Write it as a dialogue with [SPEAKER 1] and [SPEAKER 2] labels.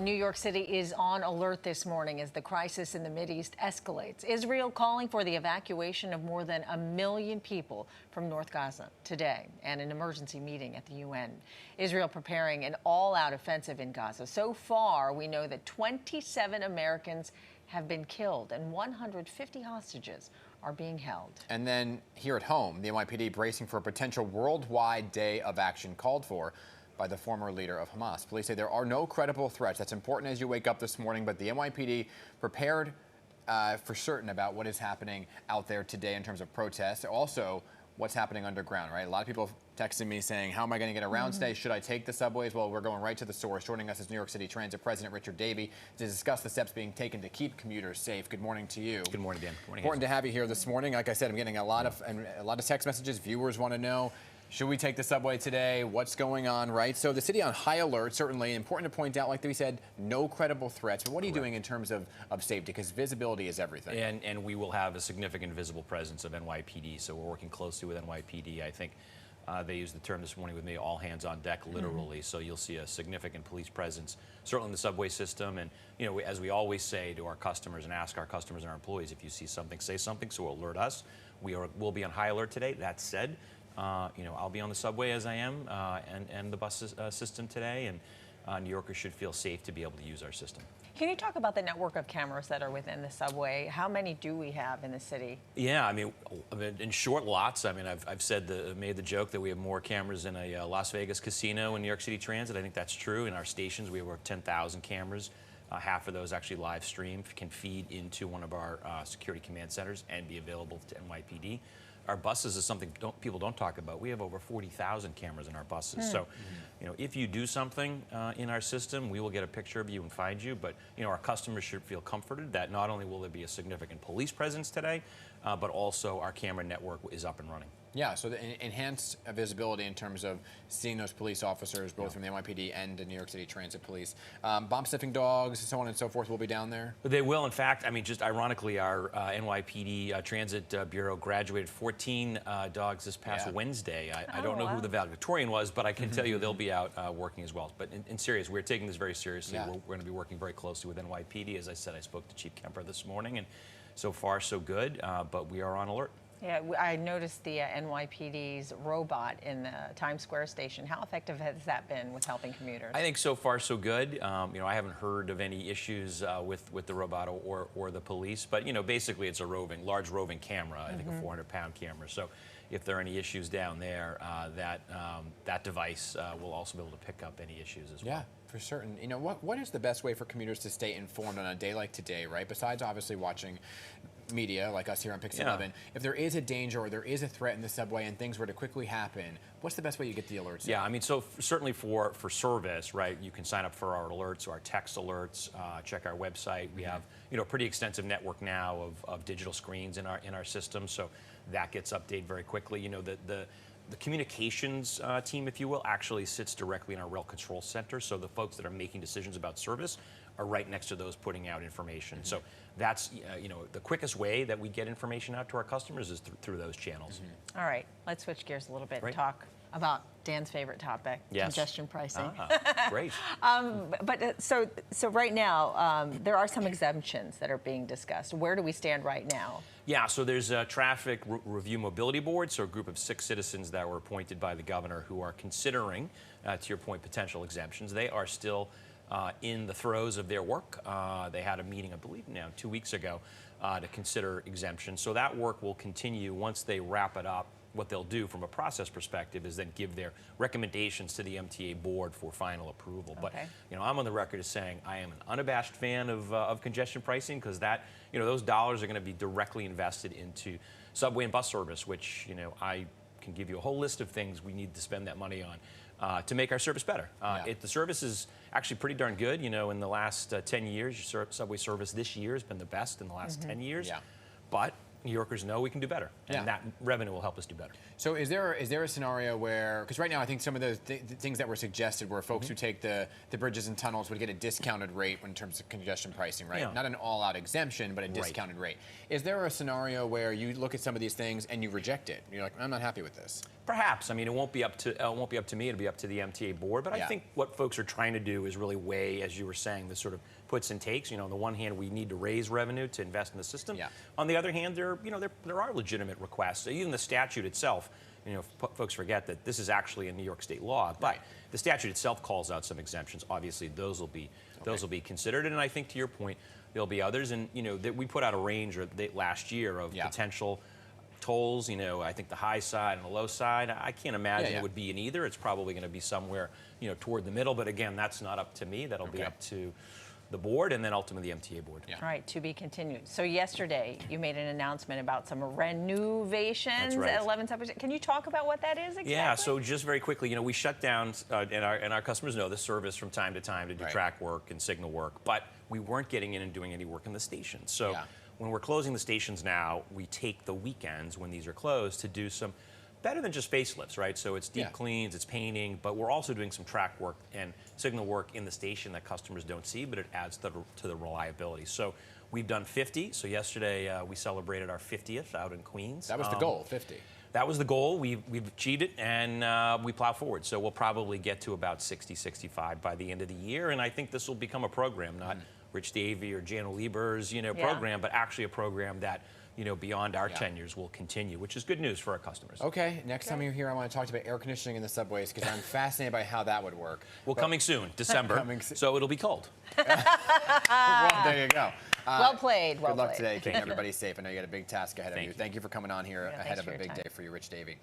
[SPEAKER 1] New York City is on alert this morning as the crisis in the Mideast escalates. Israel calling for the evacuation of more than 1 million people from North Gaza today, and an emergency meeting at the UN. Israel preparing an all-out offensive in Gaza. So far, we know that 27 Americans have been killed and 150 hostages are being held.
[SPEAKER 2] And then here at home, the NYPD bracing for a potential worldwide day of action called for by the former leader of Hamas. Police say there are no credible threats. That's important as you wake up this morning, but the NYPD prepared for certain about what is happening out there today in terms of protests. Also, what's happening underground, right? A lot of people texting me saying, how am I going to get around today? Should I take the subways? Well, we're going right to the source. Joining us is New York City Transit President Richard Davey to discuss the steps being taken to keep commuters safe. Good morning to you.
[SPEAKER 3] Good morning, Dan. Good morning.
[SPEAKER 2] Important to have you here this morning. Like I said, I'm getting a lot of text messages. Viewers want to know, should we take the subway today? What's going on, right? So the city on high alert, certainly important to point out, like we said, no credible threats. But what are you doing in terms of safety? Because visibility is everything.
[SPEAKER 3] And we will have a significant visible presence of NYPD. So we're working closely with NYPD. I think they used the term this morning with me, all hands on deck, literally. So you'll see a significant police presence, certainly in the subway system. And, you know, as we always say to our customers and ask our customers and our employees, if you see something, say something, so alert us. We'll be on high alert today. That said, you know, I'll be on the subway as I am, and the bus system today, and New Yorkers should feel safe to be able to use our system.
[SPEAKER 1] Can you talk about the network of cameras that are within the subway? How many do we have in the city?
[SPEAKER 3] Yeah, I mean in short, lots. I mean, I've made the joke that we have more cameras in a Las Vegas casino in New York City Transit. I think that's true. In our stations, we have over 10,000 cameras. Half of those actually live stream, can feed into one of our security command centers and be available to NYPD. Our buses is something people don't talk about. We have over 40,000 cameras in our buses. So, you know, if you do something in our system, we will get a picture of you and find you. But, you know, our customers should feel comforted that not only will there be a significant police presence today, but also our camera network is up and running.
[SPEAKER 2] Yeah, so the enhanced visibility in terms of seeing those police officers, both from the NYPD and the New York City Transit Police. Bomb sniffing dogs, so on and so forth, will be down there?
[SPEAKER 3] They will. In fact, I mean, just ironically, our NYPD Transit Bureau graduated 14 dogs this past Wednesday. I don't know who the valedictorian was, but I can tell you they'll be out working as well. But in serious, we're taking this very seriously. We're going to be working very closely with NYPD. As I said, I spoke to Chief Kemper this morning, and so far so good, but we are on alert.
[SPEAKER 1] Yeah, I noticed the NYPD's robot in the Times Square station. How effective has that been with helping commuters?
[SPEAKER 3] I think so far so good. You know, I haven't heard of any issues with the robot or the police, but you know, basically it's a large roving camera. I think a 400-pound camera. So if there are any issues down there, that device will also be able to pick up any issues as well.
[SPEAKER 2] Yeah, for certain. You know, what is the best way for commuters to stay informed on a day like today, right? Besides obviously watching media like us here on Pix 11, if there is a danger or there is a threat in the subway and things were to quickly happen, what's the best way you get the alerts?
[SPEAKER 3] Yeah, I mean, so certainly for service, right, you can sign up for our alerts, our text alerts, check our website. We have, you know, a pretty extensive network now of digital screens in our system, so that gets updated very quickly. You know, the communications team, if you will, actually sits directly in our rail control center, so the folks that are making decisions about service are right next to those putting out information. So that's, you know, the quickest way that we get information out to our customers is through those channels.
[SPEAKER 1] All right, let's switch gears a little bit and talk about Dan's favorite topic, congestion pricing.
[SPEAKER 3] Great.
[SPEAKER 1] So right now, there are some exemptions that are being discussed. Where do we stand right now?
[SPEAKER 3] Yeah, so there's a Traffic Review Mobility Board, so a group of 6 citizens that were appointed by the governor who are considering, to your point, potential exemptions. They are still in the throes of their work. They had a meeting, I believe now 2 weeks ago, to consider exemptions. So that work will continue. Once they wrap it up, what they'll do from a process perspective is then give their recommendations to the MTA board for final approval. But you know, I'm on the record as saying I am an unabashed fan of congestion pricing, because that, you know, those dollars are going to be directly invested into subway and bus service, which, you know, I can give you a whole list of things we need to spend that money on to make our service better. The service is actually pretty darn good. You know, in the last 10 years, subway service this year has been the best in the last 10 years. But New Yorkers know we can do better, and that revenue will help us do better.
[SPEAKER 2] So is there a scenario where, because right now I think some of the things that were suggested were folks who take the bridges and tunnels would get a discounted rate in terms of congestion pricing, right?
[SPEAKER 3] Yeah.
[SPEAKER 2] Not an all-out exemption, but a discounted rate. Is there a scenario where you look at some of these things and you reject it? You're like, I'm not happy with this.
[SPEAKER 3] Perhaps. I mean, it won't be up to me. It'll be up to the MTA board. But I think what folks are trying to do is really weigh, as you were saying, the sort of puts and takes. On the one hand, we need to raise revenue to invest in the system.
[SPEAKER 2] Yeah.
[SPEAKER 3] On the other hand, there are legitimate requests. Even the statute itself. Folks forget that this is actually a New York State law, but the statute itself calls out some exemptions. Obviously, those will be considered. And I think, to your point, there'll be others. And that we put out a range last year of potential tolls, I think the high side and the low side. I can't imagine it would be in either. It's probably going to be somewhere, toward the middle. But again, that's not up to me. That'll be up to the board and then ultimately the MTA board.
[SPEAKER 1] All right, to be continued. So yesterday, you made an announcement about some renovations
[SPEAKER 3] right.
[SPEAKER 1] at 11 subdivisions. Can you talk about what that is exactly?
[SPEAKER 3] Yeah, so just very quickly, we shut down, and our customers know this service from time to time to do track work and signal work, but we weren't getting in and doing any work in the stations. So when we're closing the stations now, we take the weekends when these are closed to do some better than just facelifts, right? So it's deep cleans, it's painting, but we're also doing some track work and signal work in the station that customers don't see, but it adds to the reliability. So we've done 50. So yesterday we celebrated our 50th out in Queens.
[SPEAKER 2] That was the goal, 50.
[SPEAKER 3] That was the goal. We've achieved it, and we plow forward. So we'll probably get to about 60, 65 by the end of the year, and I think this will become a program, not Rich Davey or Jan Lieber's, program, but actually a program that beyond our tenures will continue, which is good news for our customers.
[SPEAKER 2] Okay, next time you're here, I want to talk to you about air conditioning in the subways because I'm fascinated by how that would work.
[SPEAKER 3] Well, coming soon, December, so it'll be cold.
[SPEAKER 2] Well, there you go.
[SPEAKER 1] Well played.
[SPEAKER 2] Good luck today. Keeping everybody safe. I know you got a big task ahead of you. Thank you for coming on here ahead of a big
[SPEAKER 1] time.
[SPEAKER 2] day for you, Rich Davey.